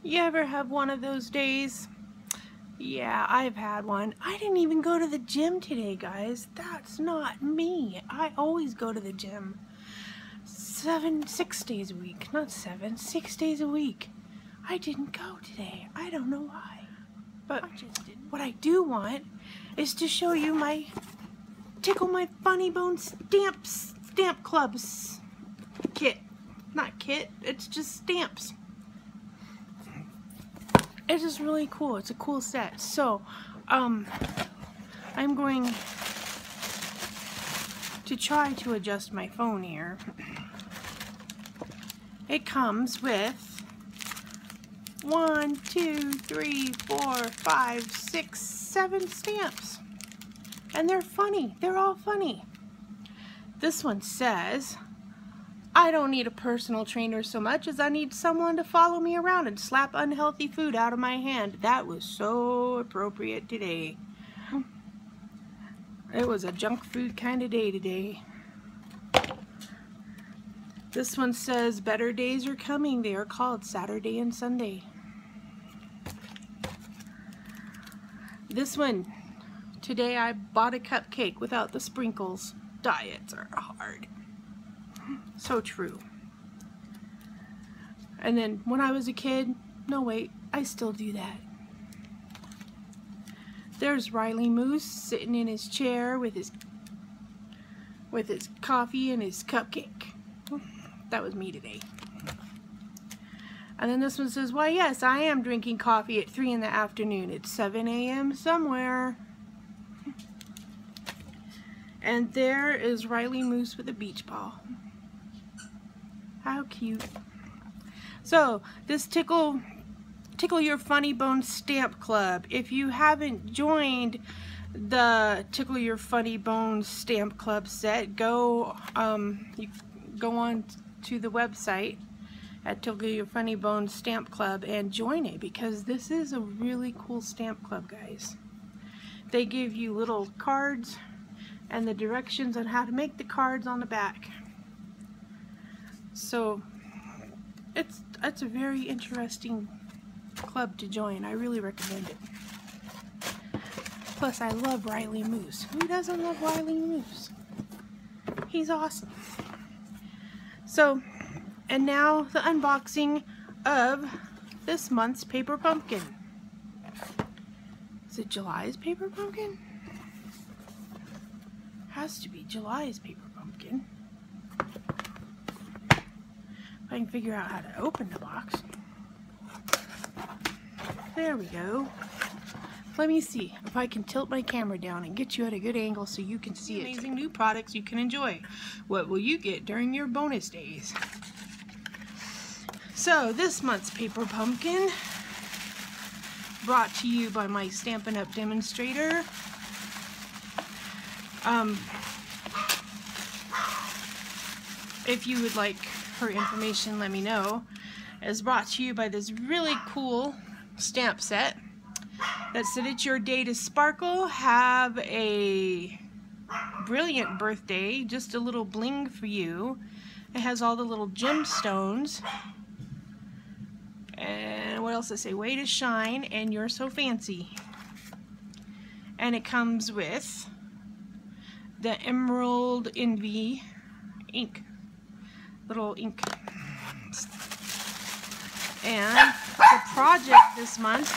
You ever have one of those days? Yeah, I've had one. I didn't even go to the gym today, guys. That's not me. I always go to the gym 6 days a week. Not 7, 6 days a week. I didn't go today. I don't know why. But what I do want is to show you my Tickle My Funny Bone stamp clubs kit. Not kit, it's just stamps. It is really cool. It's a cool set. So, I'm going to try to adjust my phone here. It comes with 1, 2, 3, 4, 5, 6, 7 stamps. And they're funny. They're all funny. This one says, I don't need a personal trainer so much as I need someone to follow me around and slap unhealthy food out of my hand. That was so appropriate today. It was a junk food kind of day today. This one says, better days are coming. They are called Saturday and Sunday. This one, today I bought a cupcake without the sprinkles. Diets are hard. So true. And then when I was a kid, no wait, I still do that. There's Riley Moose sitting in his chair with his coffee and his cupcake. That was me today. And then this one says, why yes, I am drinking coffee at 3 in the afternoon. It's 7 a.m. somewhere. And there is Riley Moose with a beach ball. How cute. So, this Tickle Your Funny Bone Stamp Club. If you haven't joined the Tickle Your Funny Bone Stamp Club set, go you go on to the website at Tickle Your Funny Bone Stamp Club and join it, because this is a really cool stamp club, guys. They give you little cards and the directions on how to make the cards on the back. So it's a very interesting club to join. I really recommend it. Plus I love Riley Moose. Who doesn't love Riley Moose? He's awesome. So, and now the unboxing of this month's paper pumpkin. Is it July's paper pumpkin? Has to be July's paper pumpkin. If I can figure out how to open the box. There we go. Let me see if I can tilt my camera down and get you at a good angle so you can see it. Amazing new products you can enjoy. What will you get during your bonus days? So this month's paper pumpkin, brought to you by my Stampin' Up! Demonstrator. If you would like her information, let me know. Is brought to you by this really cool stamp set that said, it's your day to sparkle, have a brilliant birthday, just a little bling for you. It has all the little gemstones. And what else does it say? Way to shine, and you're so fancy. And it comes with the Emerald Envy ink. Little ink. And the project this month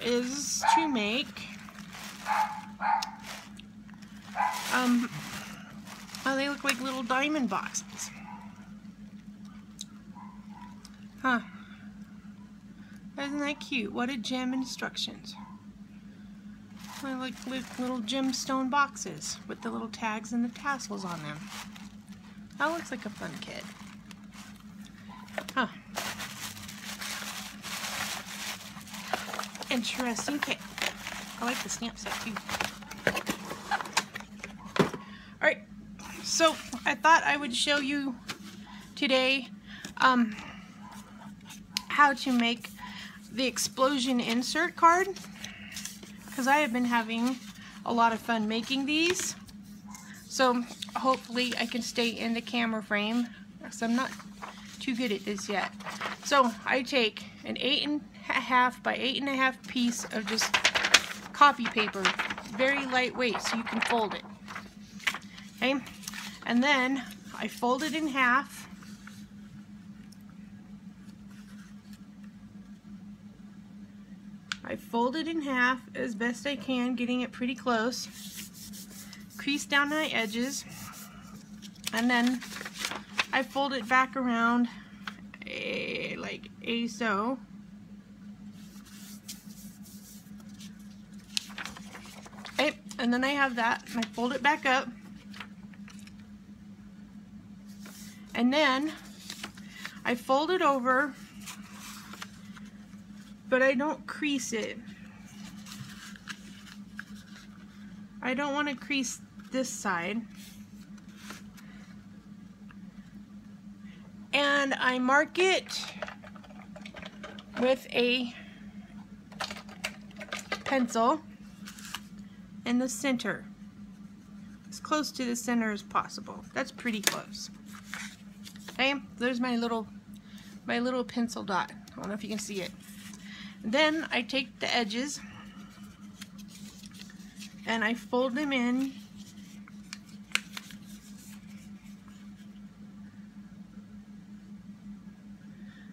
is to make oh, they look like little diamond boxes. Huh. Isn't that cute? What a gem instructions. I like little gemstone boxes with the little tags and the tassels on them. That looks like a fun kit. Huh. Interesting kit. I like the stamp set too. Alright, so I thought I would show you today how to make the explosion insert card, because I have been having a lot of fun making these. So hopefully I can stay in the camera frame, because I'm not too good at this yet. So I take an 8.5 by 8.5 piece of just copy paper, very lightweight, so you can fold it. Okay, and then I fold it in half. I fold it in half as best I can, getting it pretty close. Crease down my edges, and then I fold it back around like so. Okay, and then I have that, and I fold it back up. And then I fold it over, but I don't crease it. I don't want to crease this side. And I mark it with a pencil in the center, as close to the center as possible. That's pretty close. Okay, there's my little pencil dot. I don't know if you can see it. Then I take the edges and I fold them in.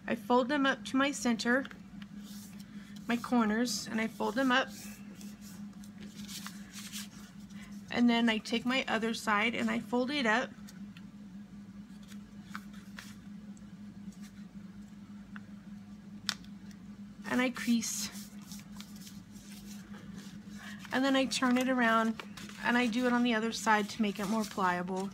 I fold them up to my center, my corners, and I fold them up. And then I take my other side and I fold it up. And I crease. And then I turn it around and I do it on the other side to make it more pliable.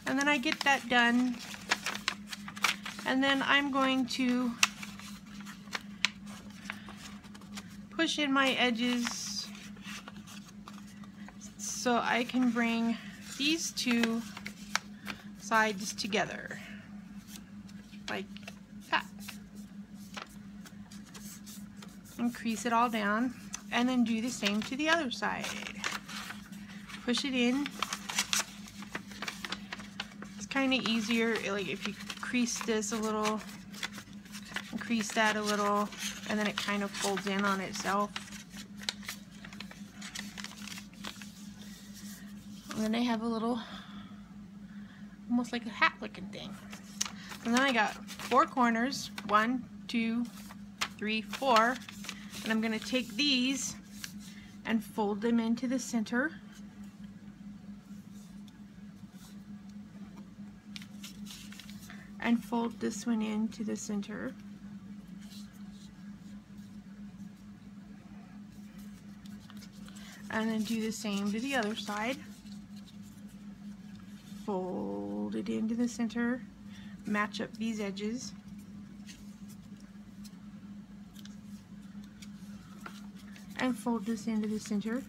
And then I get that done, and then I'm going to push in my edges so I can bring these two sides together like that, and crease it all down, and then do the same to the other side. Push it in. Kind of easier, like if you crease this a little and crease that a little, and then it kind of folds in on itself. And then I have a little, almost like a hat looking thing. And then I got 4 corners, 1, 2, 3, 4, and I'm going to take these and fold them into the center. And fold this one into the center. And then do the same to the other side. Fold it into the center. Match up these edges. And fold this into the center.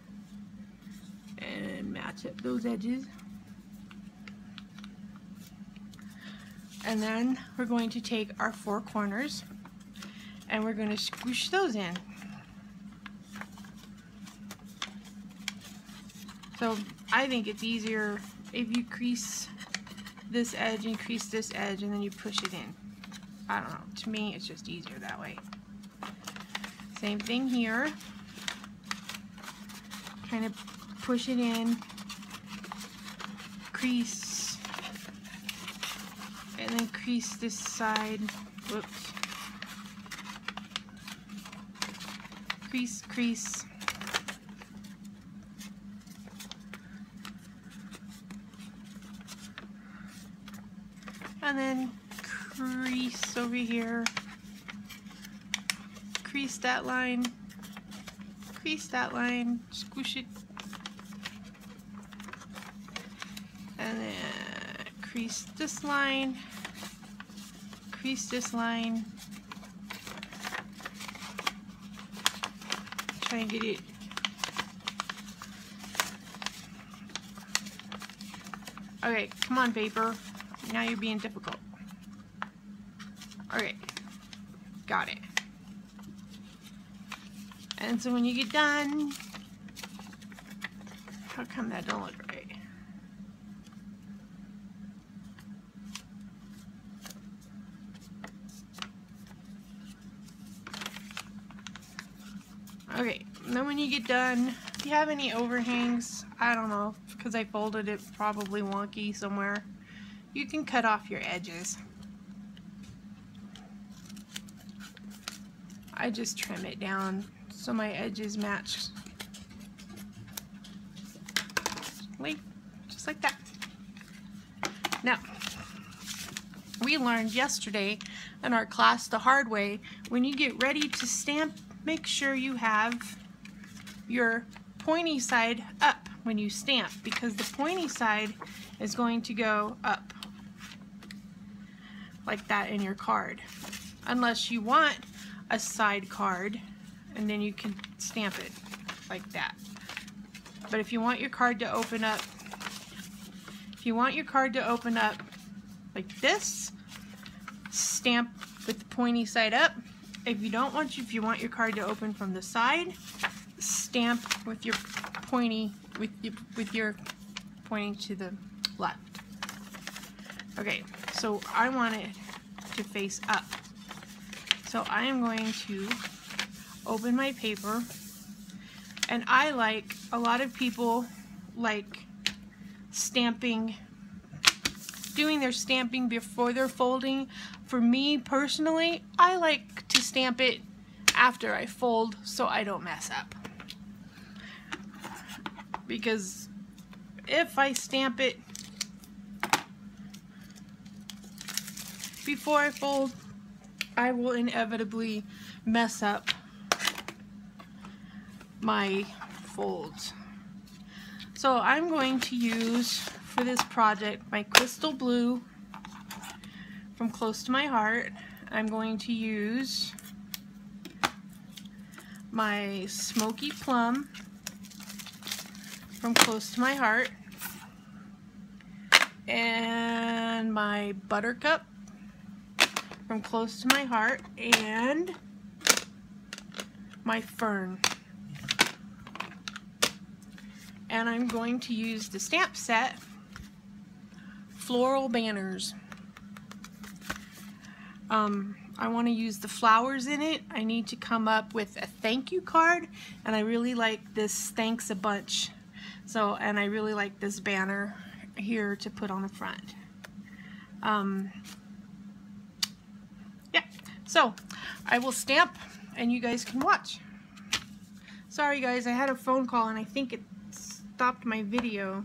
And match up those edges. And then we're going to take our 4 corners and we're going to squish those in. So I think it's easier if you crease this edge and crease this edge and then you push it in. I don't know. To me, it's just easier that way. Same thing here. Kind of push it in, crease, and then crease this side. Whoops. Crease, crease. And then crease over here. Crease that line. Crease that line. Squish it. And then crease this line. Crease this line. Try and get it Okay, come on, paper. Now you're being difficult. Okay, got it. And so when you get done, how come that don't look right? Okay, and then when you get done, if you have any overhangs, I don't know, because I folded it probably wonky somewhere, you can cut off your edges. I just trim it down so my edges match. Just like that. Now, we learned yesterday in our class the hard way, when you get ready to stamp, make sure you have your pointy side up when you stamp, because the pointy side is going to go up like that in your card, unless you want a side card, and then you can stamp it like that. But if you want your card to open up, like this, stamp with the pointy side up. If you want your card to open from the side, stamp with your pointing to the left. Okay, so I want it to face up. So I am going to open my paper, and a lot of people like doing their stamping before they're folding. For me personally, I like to stamp it after I fold so I don't mess up. Because if I stamp it before I fold, I will inevitably mess up my folds. So I'm going to use, for this project, my crystal blue from Close to My Heart. I'm going to use my smoky plum from Close to My Heart, and my buttercup from Close to My Heart, and my fern. And I'm going to use the stamp set Floral Banners. I want to use the flowers in it. I need to come up with a thank you card, and I really like this thanks a bunch. So, and I really like this banner here to put on the front. Yeah, so I will stamp and you guys can watch. Sorry guys, I had a phone call and I think it stopped my video.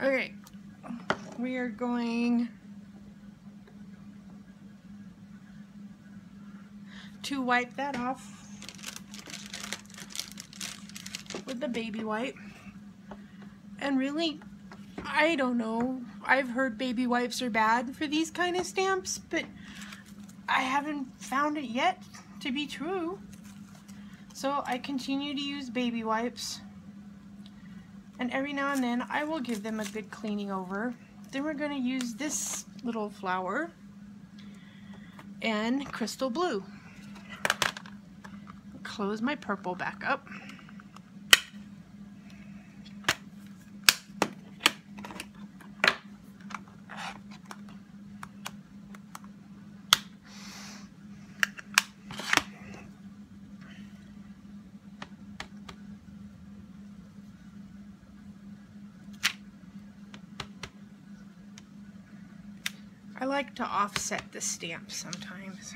Okay, we are going to wipe that off with the baby wipe. And really, I don't know, I've heard baby wipes are bad for these kind of stamps, but I haven't found it yet to be true. So I continue to use baby wipes. And every now and then I will give them a good cleaning over. Then we're going to use this little flower and crystal blue. Close my purple back up. I like to offset the stamp sometimes.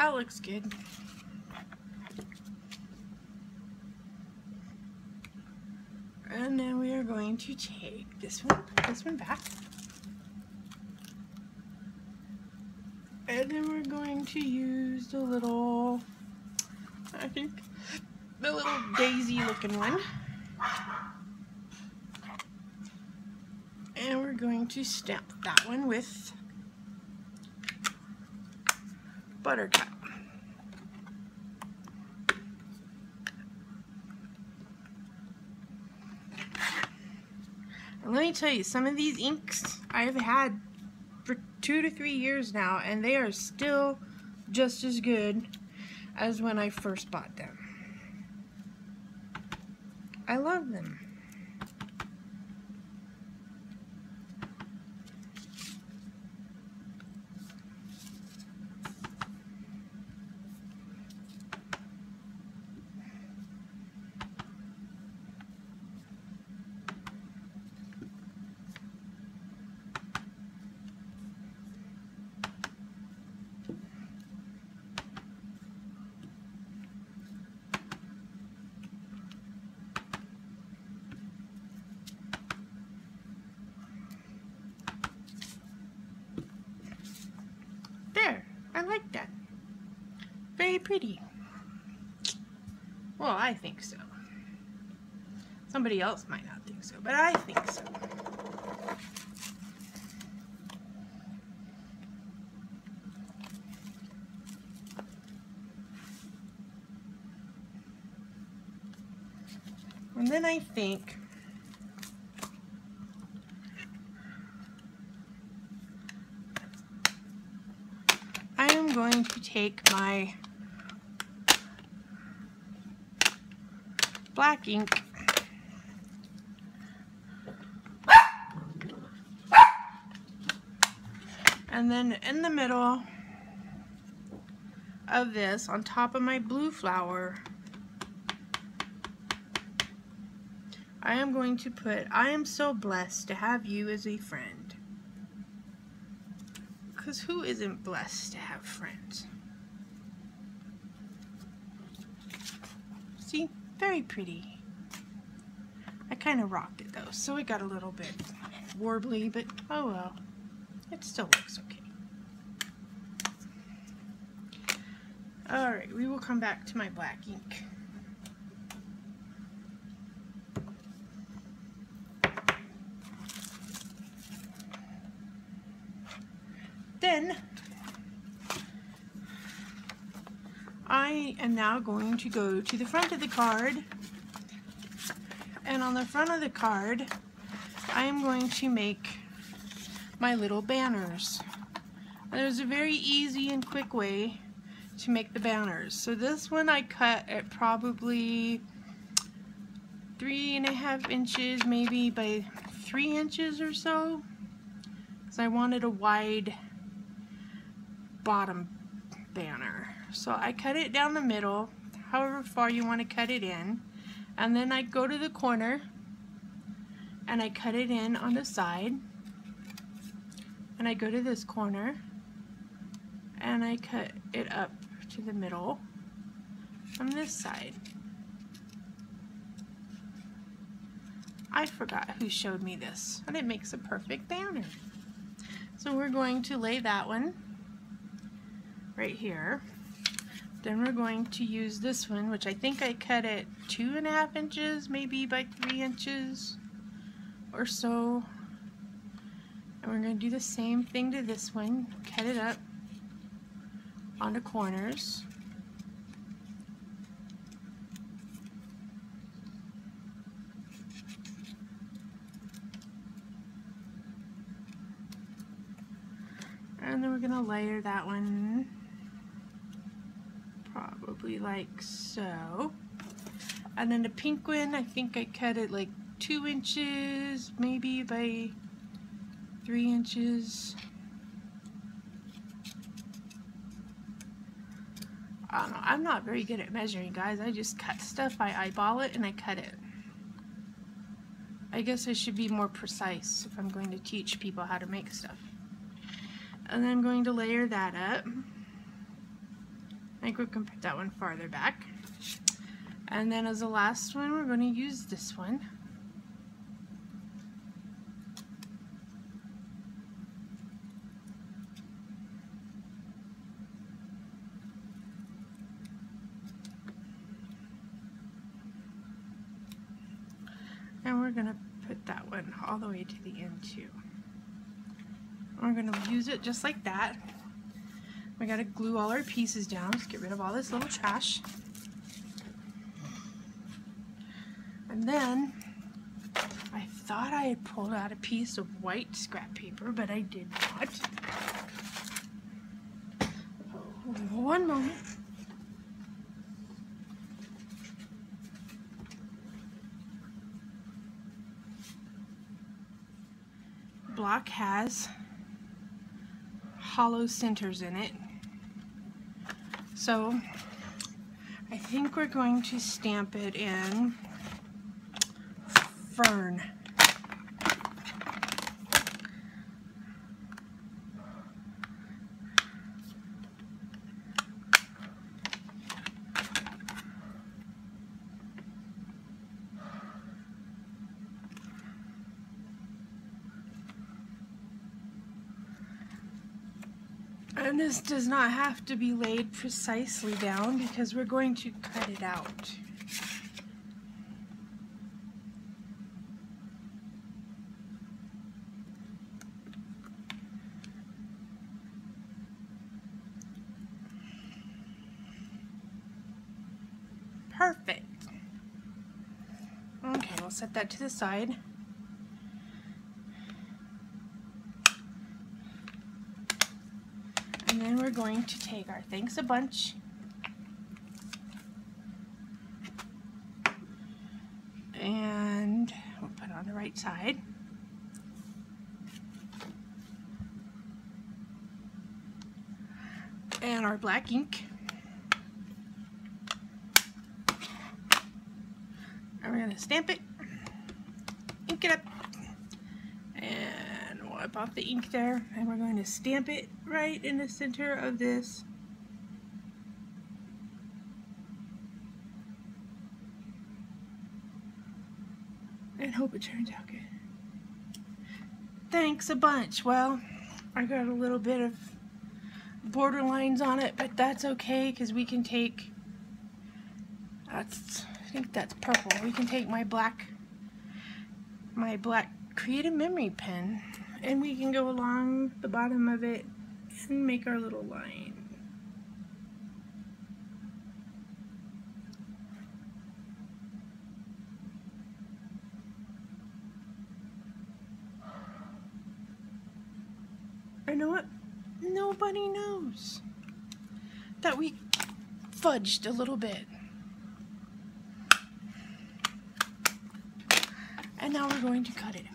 That looks good. And then we are going to take this one back. And then we're going to use the little, I think, the little daisy looking one. And we're going to stamp that one with Buttercup. And let me tell you, some of these inks I've had for 2 to 3 years now, and they are still just as good as when I first bought them. I love them. There, I like that. Very pretty. Well, I think so. Somebody else might not think so, but I think so. And then I think I am going to take my black ink and then in the middle of this, on top of my blue flower, I am going to put, I am so blessed to have you as a friend. Because who isn't blessed to have friends? See? Very pretty. I kind of rocked it though, so it got a little bit warbly, but oh well. It still looks okay. Alright, we will come back to my black ink. Then I am now going to go to the front of the card, and on the front of the card I am going to make my little banners. There's a very easy and quick way to make the banners. So this one I cut at probably 3.5 inches, maybe by 3 inches or so, because I wanted a wide bottom banner. So I cut it down the middle, however far you want to cut it in, and then I go to the corner and I cut it in on the side, and I go to this corner and I cut it up to the middle from this side. I forgot who showed me this, and it makes a perfect banner. So we're going to lay that one right here. Then we're going to use this one, which I think I cut at 2.5 inches, maybe by 3 inches or so. And we're going to do the same thing to this one, cut it up on the corners. And then we're going to layer that one probably like so. And then the pink one, I think I cut it like 2 inches, maybe by 3 inches. I don't know, I'm not very good at measuring, guys. I just cut stuff, I eyeball it and I cut it. I guess I should be more precise if I'm going to teach people how to make stuff. And then I'm going to layer that up. I think we can put that one farther back. And then as the last one, we're going to use this one. And we're going to put that one all the way to the end too. We're going to use it just like that. We got to glue all our pieces down. Just get rid of all this little trash. And then I thought I had pulled out a piece of white scrap paper, but I did not. Oh, one moment. Block has hollow centers in it, so I think we're going to stamp it in fern. And this does not have to be laid precisely down because we're going to cut it out. Perfect. Okay, we'll set that to the side. And then we're going to take our Thanks a Bunch and we'll put it on the right side. And our black ink. And we're going to stamp it, ink it up, and wipe off the ink there. And we're going to stamp it right in the center of this. And hope it turns out good. Thanks a bunch. Well, I got a little bit of border lines on it, but that's okay because we can take, I think that's purple. We can take my black Creative Memory pen and we can go along the bottom of it and make our little line. You know what? Nobody knows that we fudged a little bit. And now we're going to cut it out.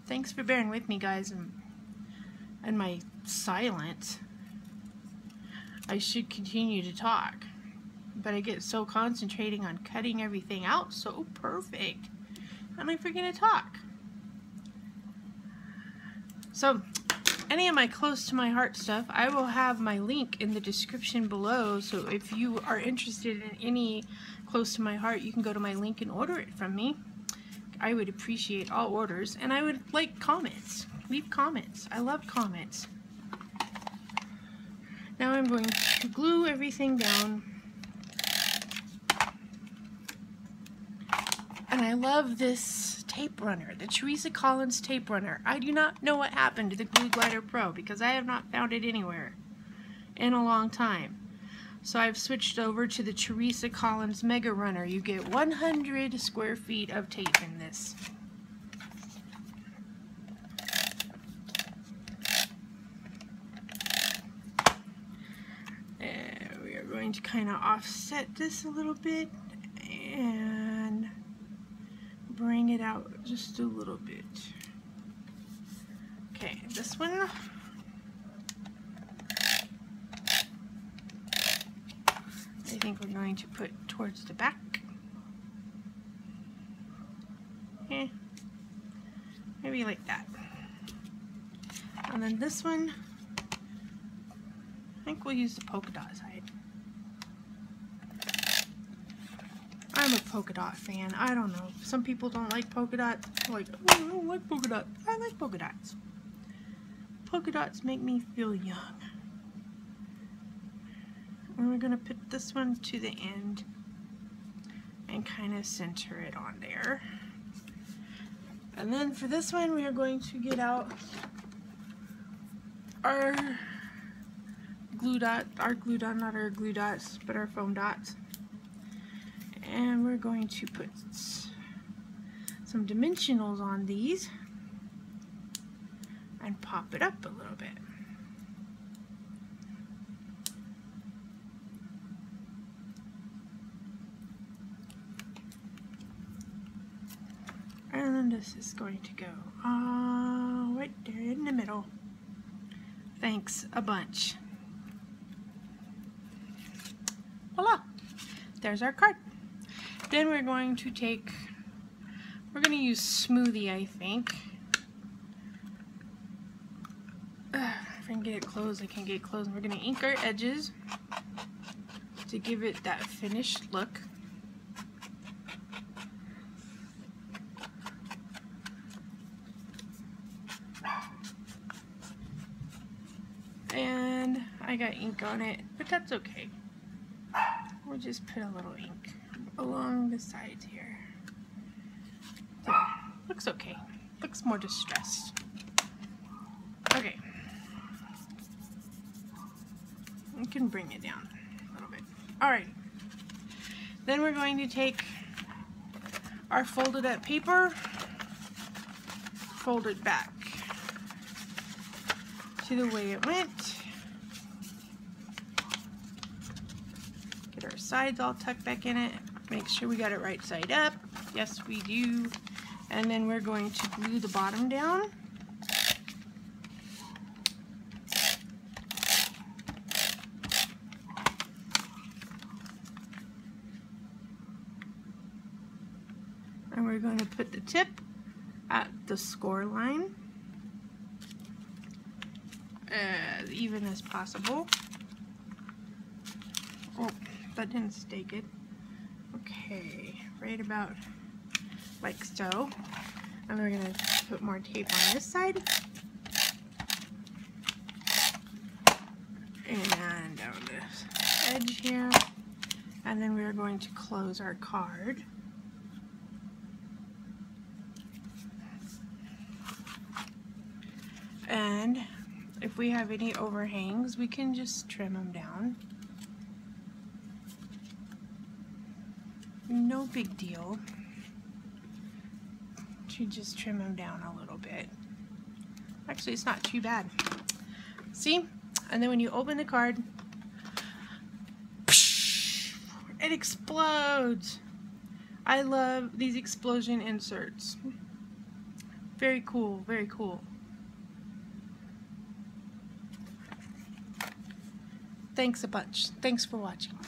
Thanks for bearing with me, guys, and my silence. I should continue to talk, but I get so concentrating on cutting everything out so perfect, and I forget to talk. So, any of my close to my heart stuff, I will have my link in the description below, so if you are interested in any close to my heart, you can go to my link and order it from me. I would appreciate all orders, and I would like comments. Leave comments. I love comments. Now I'm going to glue everything down. And I love this tape runner, the Teresa Collins tape runner. I do not know what happened to the Glue Glider Pro because I have not found it anywhere in a long time. So I've switched over to the Teresa Collins Mega Runner. You get 100 square feet of tape in this. And we are going to kind of offset this a little bit and bring it out just a little bit. Okay, this one. I think we're going to put towards the back. Maybe like that. And then this one, I think we'll use the polka dot side. I'm a polka dot fan. I don't know. Some people don't like polka dots. Like, oh, I don't like polka dots. I like polka dots. Polka dots make me feel young. And we're going to put this one to the end and kind of center it on there. And then for this one, we are going to get out our glue dot, not our glue dots, but our foam dots. And we're going to put some dimensionals on these and pop it up a little bit. And then this is going to go right there in the middle. Thanks a bunch. Voila! There's our card. Then we're going to take, we're going to use Smoothie, I think. If I can get it closed, I can't get it closed. We're going to ink our edges to give it that finished look. And I got ink on it, but that's okay. We'll just put a little ink along the sides here. So, looks okay. Looks more distressed. Okay. You can bring it down a little bit. Alright. Then we're going to take our folded up paper, fold it back to the way it went. Get our sides all tucked back in it. Make sure we got it right side up. Yes, we do. And then we're going to glue the bottom down. And we're going to put the tip at the score line, as even as possible. Oh, that didn't stay good. Okay, right about like so. And we're going to put more tape on this side. And down this edge here. And then we're going to close our card. And if we have any overhangs, we can just trim them down. No big deal. To just trim them down a little bit. Actually, it's not too bad. See? And then when you open the card, it explodes. I love these explosion inserts. Very cool, very cool. Thanks a bunch. Thanks for watching.